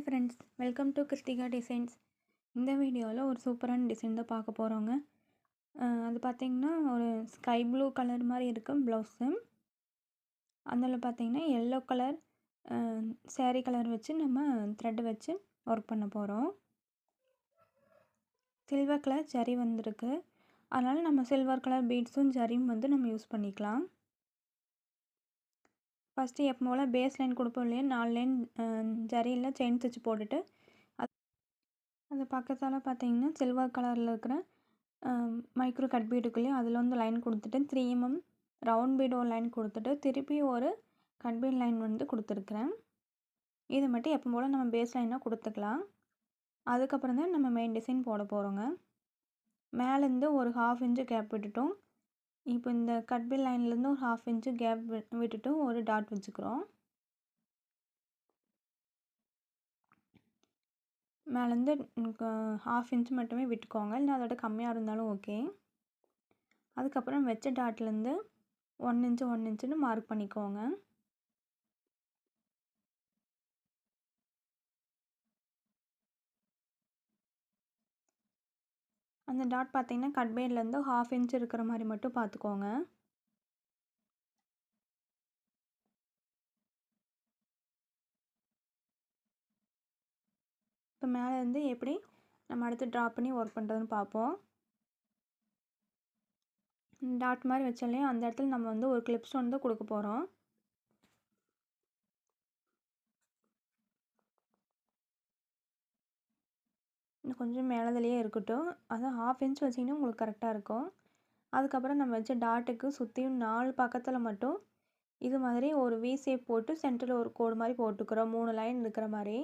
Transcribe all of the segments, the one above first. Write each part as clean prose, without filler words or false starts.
Hi friends, welcome to Krithika designs. இந்த வீடியோவில் ஒரு சூப்பரான டிசைன் தான் பார்க்க போகிறோங்க. அது பார்த்திங்கன்னா ஒரு ஸ்கை ப்ளூ கலர் மாதிரி இருக்கும் ப்ளவுஸு. அதில் பார்த்திங்கன்னா எல்லோ கலர் சேரீ கலர் வச்சு நம்ம த்ரெட் வச்சு ஒர்க் பண்ண போகிறோம். சில்வர் கலர் ஜரி வந்திருக்கு, அதனால் நம்ம சில்வர் கலர் பீட்ஸும் ஜரியும் வந்து நம்ம யூஸ் பண்ணிக்கலாம். ஃபஸ்ட்டு எப்போ போல் பேஸ் லைன் கொடுப்போம் இல்லையா, 4 லைன் ஜரியில் செயின் ஸ்டிச் போட்டுட்டு அது பக்கத்தால் பார்த்திங்கன்னா சில்வர் கலரில் இருக்கிற மைக்ரோ கட் பீடுக்குள்ளேயே அதில் வந்து லைன் கொடுத்துட்டு 3 mm ரவுண்ட் பீடு ஒரு லைன் கொடுத்துட்டு திருப்பி ஒரு கட் பீட் லைன் வந்து கொடுத்துருக்குறேன். இது மட்டும் எப்போ போல் நம்ம பேஸ் லைனாக கொடுத்துக்கலாம். அதுக்கப்புறம் தான் நம்ம மெயின் டிசைன் போட போகிறோங்க. மேலேருந்து ஒரு 1/2 inch கேப் விட்டுட்டோம். இப்போ இந்த கட் பீட் லைன்லேருந்து ஒரு 1/2 inch கேப் விட்டுட்டு ஒரு டாட் வச்சுக்கிறோம். மேலேருந்து 1/2 inch மட்டுமே விட்டுக்கோங்க, இல்லை அதோட கம்மியாக இருந்தாலும் ஓகே. அதுக்கப்புறம் வச்ச டாட்லேருந்து 1 inch 1 inchன்னு மார்க் பண்ணிக்கோங்க. அந்த டாட் பார்த்திங்கன்னா கட் பீட்லேருந்து 1/2 inch இருக்கிற மாதிரி மட்டும் பார்த்துக்கோங்க. இப்போ மேலேருந்து எப்படி நம்ம அடுத்து ட்ரா பண்ணி ஒர்க் பண்ணுறதுன்னு பார்ப்போம். டாட் மாதிரி வச்சாலே அந்த இடத்துல நம்ம வந்து ஒரு கிளிப் ஸ்டோன் தான் கொடுக்க போகிறோம். இன்னும் கொஞ்சம் மேலதுலேயே இருக்கட்டும், அதான் 1/2 inch வச்சிங்கன்னா உங்களுக்கு கரெக்டாக இருக்கும். அதுக்கப்புறம் நம்ம வச்ச டாட்டுக்கு சுற்றியும் 4 பக்கத்தில் மட்டும் இது மாதிரி ஒரு வி ஷேப் போட்டு சென்டரில் ஒரு கோடு மாதிரி போட்டுக்கிறோம். 3 லைன் இருக்கிற மாதிரி.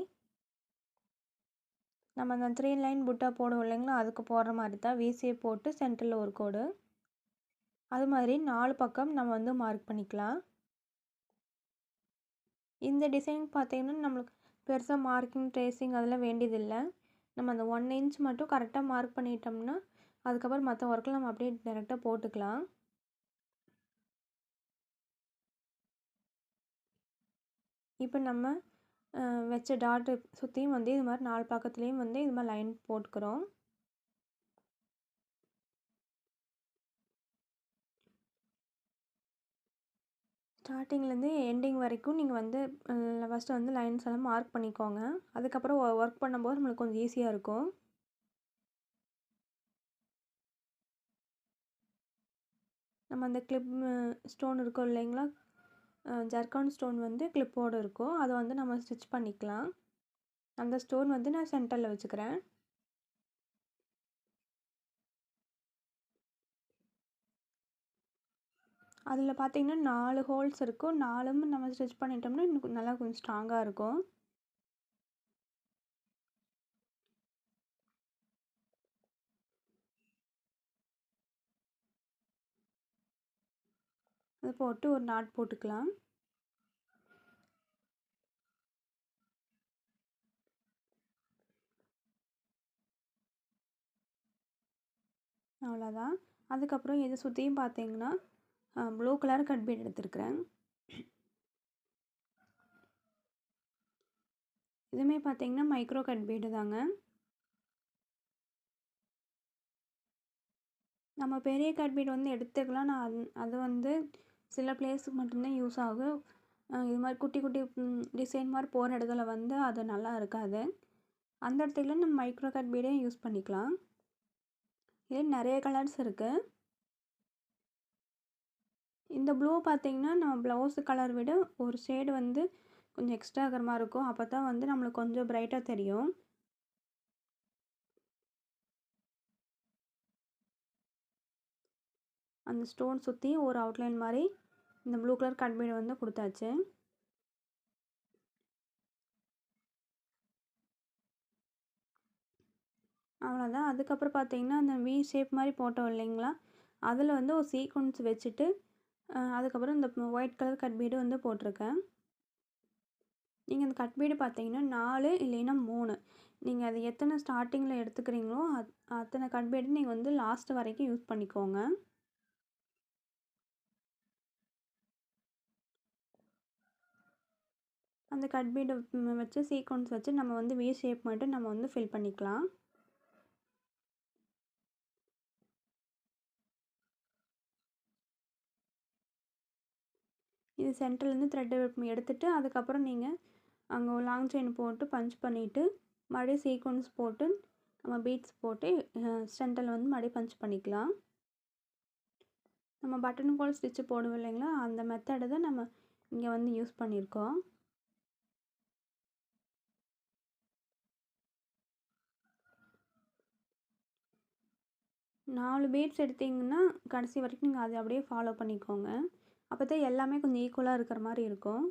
நம்ம அந்த 3 லைன் புட்டா போடுவோம் இல்லைங்களா, அதுக்கு போடுற மாதிரி தான் வி ஷேப் போட்டு சென்டரில் ஒரு கோடு. அது மாதிரி 4 பக்கம் நம்ம வந்து மார்க் பண்ணிக்கலாம். இந்த டிசைன் பார்த்திங்கன்னா நம்மளுக்கு பெருசாக மார்க்கிங் ட்ரேசிங் அதெல்லாம் வேண்டியதில்லை. நம்ம அந்த 1 inch மட்டும் கரெக்டாக மார்க் பண்ணிட்டோம்னா அதுக்கப்புறம் மற்ற ஒர்க்கில் நம்ம அப்படியே டேரெக்டாக போட்டுக்கலாம். இப்போ நம்ம வச்ச டாட்டு சுற்றியும் வந்து இது மாதிரி 4 பக்கத்துலேயும் வந்து இது மாதிரி லைன் போட்டுக்கிறோம். ஸ்டார்டிங்லேருந்து எண்டிங் வரைக்கும் நீங்கள் வந்து ஃபஸ்ட்டு வந்து லைன்ஸ் எல்லாம் மார்க் பண்ணிக்கோங்க. அதுக்கப்புறம் ஒர்க் பண்ணும்போது நம்மளுக்கு கொஞ்சம் ஈஸியாக இருக்கும். நம்ம அந்த கிளிப் ஸ்டோன் இருக்கும் இல்லைங்களா, ஜர்கான் ஸ்டோன் வந்து கிளிப்போடு இருக்கும், அதை வந்து நம்ம ஸ்டிச் பண்ணிக்கலாம். அந்த ஸ்டோன் வந்து நான் சென்டரில் வச்சுக்கிறேன். அதில் பார்த்திங்கன்னா 4 ஹோல்ஸ் இருக்கும். 4ம் நம்ம ஸ்டிச் பண்ணிட்டோம்னா இன்னும் நல்லா கொஞ்சம் ஸ்ட்ராங்காக இருக்கும். அது போட்டு ஒரு நாட் போட்டுக்கலாம். அவ்வளோதான். அதுக்கப்புறம் இதை சுற்றியும் பார்த்திங்கன்னா ப்ளூ கலர் கட் பீட் எடுத்துருக்குறேன். இதுவுமே பார்த்திங்கன்னா மைக்ரோ கட் பீடு தாங்க. நம்ம பெரிய கட் பீட் வந்து எடுத்துக்கலாம். நான் அது வந்து சில பிளேஸுக்கு மட்டும்தான் யூஸ் ஆகும். இது மாதிரி குட்டி குட்டி டிசைன் மாதிரி போகிற இடத்துல வந்து அது நல்லா இருக்காது. அந்த இடத்துல நம்ம மைக்ரோ கட் பீடே யூஸ் பண்ணிக்கலாம். இதில் நிறைய கலர்ஸ் இருக்குது. இந்த ப்ளூ பார்த்திங்கன்னா நம்ம ப்ளவுஸு கலர் விட ஒரு ஷேடு வந்து கொஞ்சம் எக்ஸ்ட்ரா ஆகிற மாதிரி இருக்கும். அப்போ தான் வந்து நம்மளுக்கு கொஞ்சம் பிரைட்டாக தெரியும். அந்த ஸ்டோன் சுற்றி ஒரு அவுட்லைன் மாதிரி இந்த ப்ளூ கலர் கட் பீடு வந்து கொடுத்தாச்சு. அவ்வளோதான். அதுக்கப்புறம் பார்த்திங்கன்னா அந்த வி ஷேப் மாதிரி போட்டோம் இல்லைங்களா, அதில் வந்து ஒரு சீக்வன்ஸ் வச்சுட்டு அதுக்கப்புறம் இந்த ஒயிட் கலர் கட் பீடு வந்து போட்டிருக்கேன். நீங்கள் அந்த கட் பீடு பார்த்திங்கன்னா 4 இல்லைன்னா 3, நீங்கள் அது எத்தனை ஸ்டார்டிங்கில் எடுத்துக்கிறீங்களோ அத்தனை கட் பீடு நீங்கள் வந்து லாஸ்ட் வரைக்கும் யூஸ் பண்ணிக்கோங்க. அந்த கட் பீடை வச்சு சீக்வென்ஸ் வச்சு நம்ம வந்து வி ஷேப் மட்டும் நம்ம வந்து ஃபில் பண்ணிக்கலாம். இது சென்டர்லேருந்து த்ரெட் எடுத்துகிட்டு அதுக்கப்புறம் நீங்கள் அங்கே லாங் செயின் போட்டு பஞ்ச் பண்ணிவிட்டு மறுபடியும் சீக்வென்ஸ் போட்டு நம்ம பீட்ஸ் போட்டு சென்டரில் வந்து மறுபடியும் பஞ்ச் பண்ணிக்கலாம். நம்ம பட்டன் ஹோல் ஸ்டிச்சு போடுவோம் இல்லைங்களா, அந்த மெத்தடை தான் நம்ம இங்கே வந்து யூஸ் பண்ணியிருக்கோம். நாலு பீட்ஸ் எடுத்திங்கன்னா கடைசி வரைக்கும் நீங்கள் அதை அப்படியே ஃபாலோ பண்ணிக்கோங்க. அப்போ தான் எல்லாமே கொஞ்சம் ஈக்குவலாக இருக்கிற மாதிரி இருக்கும்.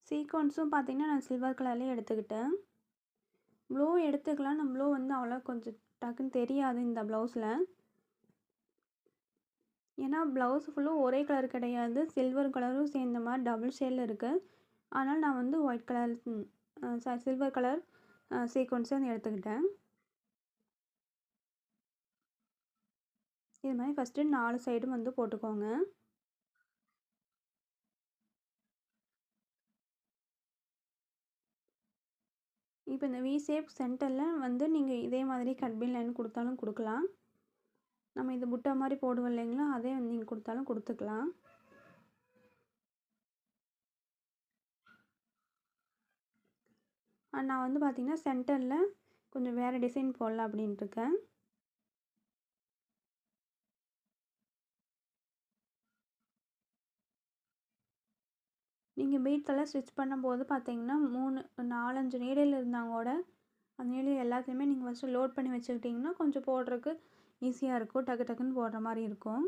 சீக்வென்ஸும் பார்த்திங்கன்னா நான் சில்வர் கலர்லேயே எடுத்துக்கிட்டேன். ப்ளூ எடுத்துக்கலாம். நம்ம ப்ளூ வந்து அவ்வளோ கொஞ்சம் டக்குன்னு தெரியாது இந்த ப்ளவுஸில். ஏன்னா ப்ளவுஸ் ஃபுல்லும் ஒரே கலர் கிடையாது, சில்வர் கலரும் சேர்ந்த மாதிரி டபுள் ஷேடில் இருக்குது. அதனால் நான் வந்து ஒயிட் கலர் சில்வர் கலர் சீக்வென்ஸை வந்து எடுத்துக்கிட்டேன். இது மாதிரி ஃபஸ்ட்டு 4 சைடும் வந்து போட்டுக்கோங்க. இப்போ இந்த வி ஷேப் சென்டரில் வந்து நீங்கள் இதே மாதிரி கட் பீட் லைன் கொடுத்தாலும் கொடுக்கலாம். நம்ம இது புட்டா மாதிரி போடுவோம் இல்லைங்களா, அதே வந்து நீங்கள் கொடுத்தாலும் கொடுத்துக்கலாம். நான் வந்து பார்த்திங்கன்னா சென்டரில் கொஞ்சம் வேறு டிசைன் போடலாம் அப்படின்ட்டு இருக்கேன். நீங்கள் பீட்ஸ் எல்லாம் ஸ்டிச் பண்ணும்போது பார்த்தீங்கன்னா 4-5 நீடில் இருந்தாங்க கூட அந்த நீடில் எல்லாத்தையுமே நீங்கள் ஃபஸ்ட்டு லோட் பண்ணி வச்சுக்கிட்டிங்கன்னா கொஞ்சம் போடுறதுக்கு ஈஸியாக இருக்கும், டக்கு டக்குன்னு போடுற மாதிரி இருக்கும்.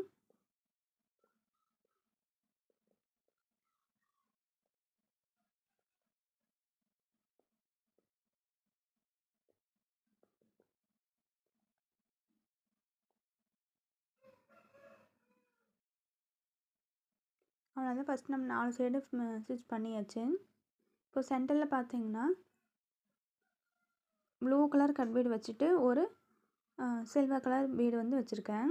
அவ்வளோதான், ஃபஸ்ட் நம்ம 4 சைடு ஸ்டிச் பண்ணியாச்சு. இப்போ சென்டரில் பார்த்தீங்கன்னா ப்ளூ கலர் கட் பீடு வச்சுட்டு ஒரு சில்வர் கலர் பீடு வந்து வச்சுருக்கேன்.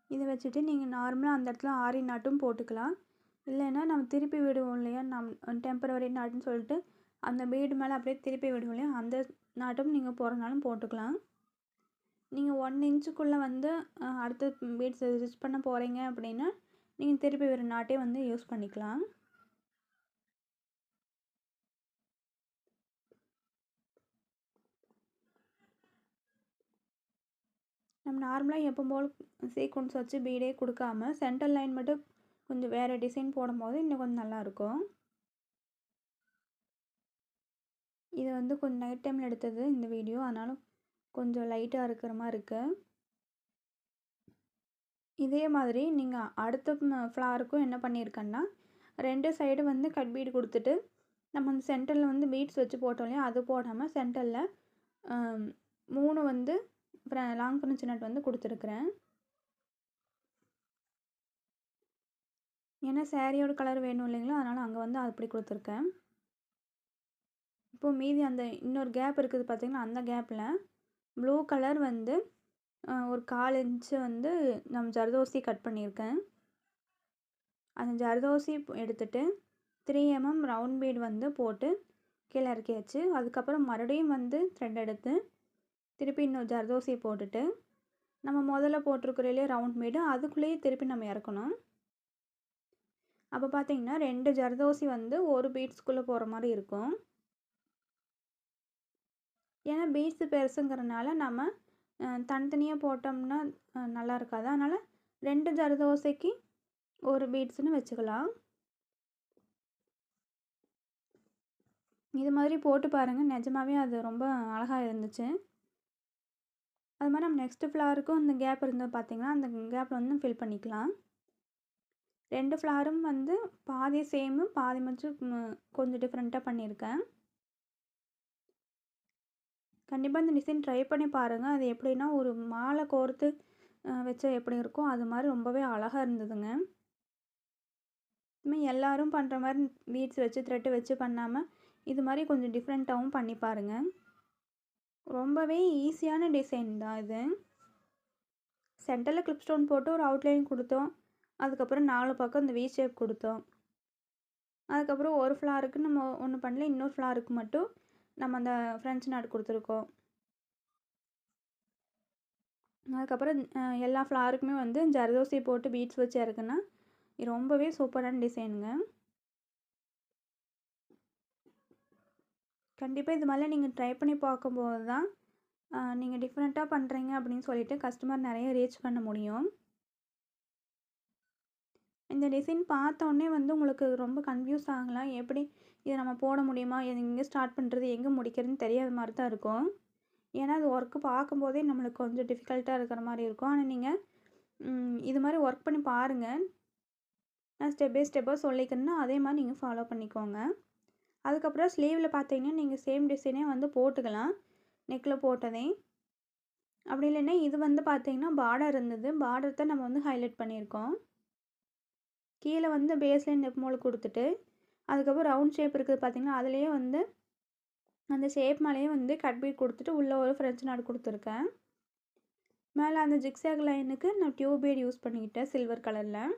இதை வச்சுட்டு நீங்கள் நார்மலாக அந்த இடத்துல ஆரி நாட்டும் போட்டுக்கலாம். இல்லைன்னா நம்ம திருப்பி விடுவோம் இல்லையா, டெம்பரவரி நாட்டுன்னு சொல்லிட்டு அந்த பீடு மேலே அப்படியே திருப்பி விடுவோம் இல்லையா, அந்த நாட்டும் நீங்கள் போகிறனாலும் போட்டுக்கலாம். நீங்கள் 1 இன்ச்சுக்குள்ளே வந்து அடுத்த பீட்ஸ் ஸ்டிச் பண்ண போகிறீங்க அப்படின்னா நீங்கள் திருப்பி விடுற நாட்டே வந்து யூஸ் பண்ணிக்கலாம். நம்ம நார்மலாக எப்போ போல் சீக்வென்ஸ் வச்சு பீடே கொடுக்காம சென்டர் லைன் மட்டும் கொஞ்சம் வேறு டிசைன் போடும்போது இன்னும் கொஞ்சம் நல்லாயிருக்கும். இது வந்து கொஞ்சம் நைட் டைமில் எடுத்தது இந்த வீடியோ, அதனால கொஞ்சம் லைட்டாக இருக்கிற மாதிரி இருக்குது. இதே மாதிரி நீங்கள் அடுத்த ஃப்ளாருக்கும் என்ன பண்ணியிருக்கேன்னா 2 சைடு வந்து கட் பீடு கொடுத்துட்டு நம்ம அந்த சென்டரில் வந்து பீட்ஸ் வச்சு போட்டோம் இல்லையா, அது போடாமல் சென்டரில் 3 வந்து லாங் ஃப்ரெஞ்ச் நட் வந்து கொடுத்துருக்குறேன். ஏன்னா சாரியோட கலர் வேணும் இல்லைங்களா, அதனால் அங்கே வந்து அப்படி கொடுத்துருக்கேன். இப்போது மீதி அந்த இன்னொரு கேப் இருக்குது பார்த்திங்கன்னா, அந்த கேப்பில் ப்ளூ கலர் வந்து ஒரு 1/4 இன்ச்சு வந்து நம்ம ஜர்தோசி கட் பண்ணியிருக்கேன். அந்த ஜர்தோசி எடுத்துகிட்டு 3 mm ரவுண்ட் பீட் வந்து போட்டு கீழே இறக்கியாச்சு. அதுக்கப்புறம் மறுபடியும் வந்து த்ரெட் எடுத்து திருப்பி இன்னொரு ஜர்தோசி போட்டுட்டு நம்ம முதல்ல போட்டிருக்கிறதுலே ரவுண்ட் பீடு அதுக்குள்ளேயே திருப்பி நம்ம இறக்கணும். அப்போ பார்த்திங்கன்னா 2 ஜர்தோசி வந்து ஒரு பீட்ஸ்குள்ளே போகிற மாதிரி இருக்கும். ஏன்னா பீட்ஸு பெருசுங்கிறனால நம்ம தனித்தனியாக போட்டோம்னா நல்லா இருக்காது. அதனால் 2 ஜர்தோசிக்கு ஒரு பீட்ஸ்னு வச்சுக்கலாம். இது மாதிரி போட்டு பாருங்கள், நிஜமாகவே அது ரொம்ப அழகாக இருந்துச்சு. அது மாதிரி நம்ம நெக்ஸ்ட்டு ஃப்ளாருக்கும் அந்த கேப் இருந்தது பார்த்திங்கன்னா, அந்த கேப்பில் வந்து ஃபில் பண்ணிக்கலாம். 2 ஃப்ளாரும் வந்து பாதி சேமு பாதி மட்டும் கொஞ்சம் டிஃப்ரெண்ட்டாக பண்ணியிருக்கேன். கண்டிப்பாக இந்த டிசைன் ட்ரை பண்ணி பாருங்கள். அது எப்படின்னா ஒரு மாலை கோர்த்து வச்சா எப்படி இருக்கும் அது மாதிரி ரொம்பவே அழகாக இருந்ததுங்க. இதுமாதிரி எல்லோரும் பண்ணுற மாதிரி பீட்ஸ் வச்சு த்ரெட்டு வச்சு பண்ணாமல் இது மாதிரி கொஞ்சம் டிஃப்ரெண்ட்டாகவும் பண்ணி பாருங்கள். ரொம்பவே ஈஸியான டிசைன் தான் இது. சென்டரில் கிளிப் ஸ்டோன் போட்டு ஒரு அவுட்லைன் கொடுத்தோம். அதுக்கப்புறம் 4 பக்கம் இந்த வி ஷேப் கொடுத்தோம். அதுக்கப்புறம் ஒரு ஃப்ளாருக்கு நம்ம ஒன்று பண்ணல, இன்னொரு ஃப்ளாருக்கு மட்டும் நம்ம அந்த ஃப்ரெஞ்ச் நாட் கொடுத்துருக்கோம். அதுக்கப்புறம் எல்லா ஃப்ளாருக்குமே வந்து ஜர்தோசி போட்டு பீட்ஸ் வச்சு இறக்குன்னா இது ரொம்பவே சூப்பரான டிசைனுங்க. கண்டிப்பாக இது மாதிரிலாம் நீங்கள் ட்ரை பண்ணி பார்க்கும்போது தான் நீங்கள் டிஃப்ரெண்ட்டாக பண்ணுறீங்க அப்படின்னு சொல்லிட்டு கஸ்டமர் நிறைய ரீச் பண்ண முடியும். இந்த டிசைன் பார்த்தோன்னே வந்து உங்களுக்கு ரொம்ப கன்ஃபியூஸ் ஆகலாம். எப்படி இதை நம்ம போட முடியுமா, இது எங்கே ஸ்டார்ட் பண்ணுறது, எங்கே முடிக்கிறதுன்னு தெரியாத மாதிரி தான் இருக்கும். ஏன்னா அது ஒர்க்கு பார்க்கும்போதே நம்மளுக்கு கொஞ்சம் டிஃபிகல்ட்டாக இருக்கிற மாதிரி இருக்கும். ஆனால் நீங்கள் இது மாதிரி ஒர்க் பண்ணி பாருங்கள். நான் ஸ்டெப் பை ஸ்டெப்பாக சொல்லிக்கிறேன்னா அதே மாதிரி நீங்கள் ஃபாலோ பண்ணிக்கோங்க. அதுக்கப்புறம் ஸ்லீவில் பார்த்தீங்கன்னா நீங்கள் சேம் டிசைனே வந்து போட்டுக்கலாம், நெக்கில் போட்டதே. அப்படி இல்லைன்னா இது வந்து பார்த்தீங்கன்னா பார்டர் இருந்தது, பார்டர் தான் நம்ம வந்து ஹைலைட் பண்ணியிருக்கோம். கீழே வந்து பேஸ்லைன் நெக் மோல் கொடுத்துட்டு அதுக்கப்புறம் ரவுண்ட் ஷேப் இருக்குது பார்த்திங்கன்னா, அதுலேயே வந்து அந்த ஷேப் மேலேயே வந்து கட் பீட் கொடுத்துட்டு உள்ளே ஒரு ஃப்ரெஞ்ச் நாட் கொடுத்துருக்கேன். மேலே அந்த ஜிக்ஸாக் லைனுக்கு நான் டியூப் பீட் யூஸ் பண்ணிக்கிட்டேன் சில்வர் கலரில்.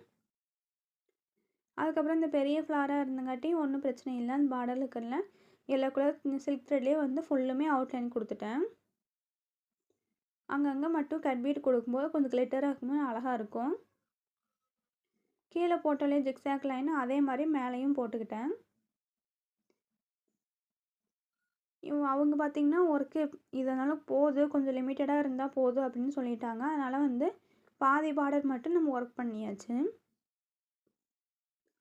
அதுக்கப்புறம் இந்த பெரிய ஃப்ளாராக இருந்தங்காட்டி ஒன்றும் பிரச்சனை இல்லை. அந்த பார்டரில் இருக்கிறல எல்லோ கலர் சில்க் த்ரெட்லேயே வந்து ஃபுல்லுமே அவுட்லைன் கொடுத்துட்டேன். அங்கங்கே மட்டும் கட் பீட் கொடுக்கும்போது கொஞ்சம் கிளிட்டராக இருக்கும்போது அழகாக இருக்கும். கீழே போட்டாலே ஜிக்ஸாக் லைன் அதே மாதிரி மேலேயும் போட்டுக்கிட்டேன். அவங்க பார்த்திங்கன்னா ஒர்க்கு இதனால் போதும், கொஞ்சம் லிமிட்டடாக இருந்தால் போதும் அப்படின்னு சொல்லிட்டாங்க. அதனால் வந்து பாதி பார்டர் மட்டும் நம்ம ஒர்க் பண்ணியாச்சு.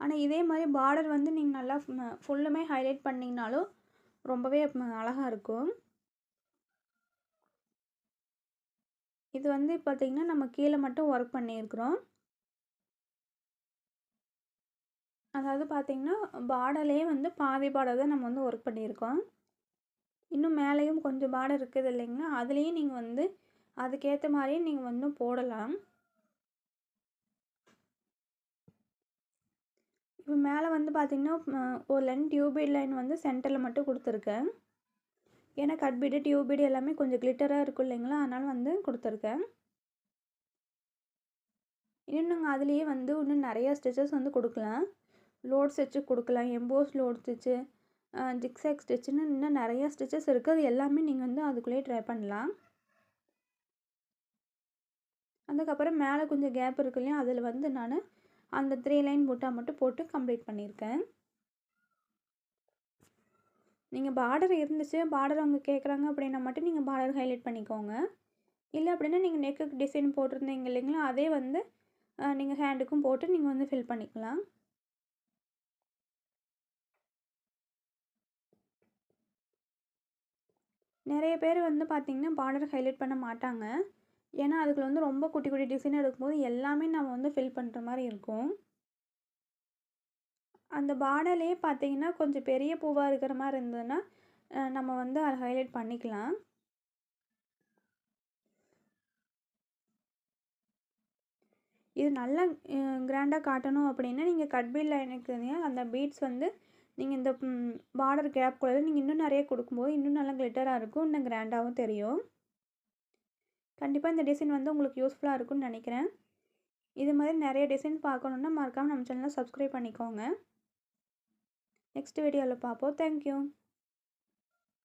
ஆனால் இதே மாதிரி பார்டர் வந்து நீங்கள் நல்லா ஃபுல்லுமே ஹைலைட் பண்ணிங்கனாலும் ரொம்பவே அழகாக இருக்கும். இது வந்து பார்த்திங்கன்னா நம்ம கீழே மட்டும் ஒர்க் பண்ணியிருக்கிறோம். அதாவது பார்த்திங்கன்னா பார்டர்லேயே வந்து பாதி பார்டர் தான் நம்ம வந்து ஒர்க் பண்ணியிருக்கோம். இன்னும் மேலேயும் கொஞ்சம் பார்டர் இருக்குது இல்லைங்களா, அதுலேயும் நீங்கள் வந்து அதுக்கேற்ற மாதிரியே நீங்கள் வந்து போடலாம். இப்போ மேலே வந்து பார்த்திங்கன்னா ஒரு டியூப் பீட் லைன் வந்து சென்டரில் மட்டும் கொடுத்துருக்கேன். ஏன்னா கட் பீடு டியூப் பீடு எல்லாமே கொஞ்சம் கிளிட்டராக இருக்கும் இல்லைங்களா, அதனால் வந்து கொடுத்துருக்கேன். இன்னும் நாங்கள் அதுலேயே வந்து இன்னும் நிறையா ஸ்டிச்சஸ் வந்து கொடுக்கலாம். லோட் ஸ்டிச்சு கொடுக்கலாம், எம்போஸ் லோட் ஸ்டிச்சு, ஜிக்ஸாக் ஸ்டிச்சுன்னு இன்னும் நிறையா ஸ்டிச்சஸ் இருக்குது. அது எல்லாமே நீங்கள் வந்து அதுக்குள்ளேயே ட்ரை பண்ணலாம். அதுக்கப்புறம் மேலே கொஞ்சம் கேப் இருக்கு இல்லையா, அதில் வந்து நான் அந்த 3 லைன் புட்டா மட்டும் போட்டு கம்ப்ளீட் பண்ணியிருக்கேன். நீங்கள் பார்டர் இருந்துச்சு, பார்டர் அவங்க கேட்குறாங்க அப்படின்னா மட்டும் நீங்கள் பார்டர் ஹைலைட் பண்ணிக்கோங்க. இல்லை அப்படின்னா நீங்கள் நெக்குக்கு டிசைன் போட்டிருந்தீங்க இல்லைங்களா, அதே வந்து நீங்கள் ஹேண்டுக்கும் போட்டு நீங்கள் வந்து ஃபில் பண்ணிக்கலாம். நிறைய பேர் வந்து பார்த்திங்கன்னா பார்டர் ஹைலைட் பண்ண மாட்டாங்க. ஏன்னா அதுக்குள்ள வந்து ரொம்ப குட்டி குட்டி டிசைன் எடுக்கும்போது எல்லாமே நம்ம வந்து ஃபில் பண்ணுற மாதிரி இருக்கும். அந்த பார்டர்லேயே பார்த்திங்கன்னா கொஞ்சம் பெரிய பூவாக இருக்கிற மாதிரி இருந்ததுன்னா நம்ம வந்து அதை ஹைலைட் பண்ணிக்கலாம். இது நல்லா கிராண்டாக காட்டணும் அப்படின்னா நீங்கள் கட் பீட் லைனுக்கு அந்த பீட்ஸ் வந்து நீங்கள் இந்த பார்டர் கேப்குள்ளே நீங்கள் இன்னும் நிறைய கொடுக்கும்போது இன்னும் நல்லா கிளிட்டராக இருக்கும், இன்னும் கிராண்டாகவும் தெரியும். கண்டிப்பாக இந்த டிசைன் வந்து உங்களுக்கு யூஸ்ஃபுல்லாக இருக்கும்னு நினைக்கிறேன். இது மாதிரி நிறைய டிசைன் பார்க்கணுன்னா மறக்காமல் நம்ம சேனலை சப்ஸ்கிரைப் பண்ணிக்கோங்க. நெக்ஸ்ட் வீடியோவில் பார்ப்போம். தேங்க்யூ.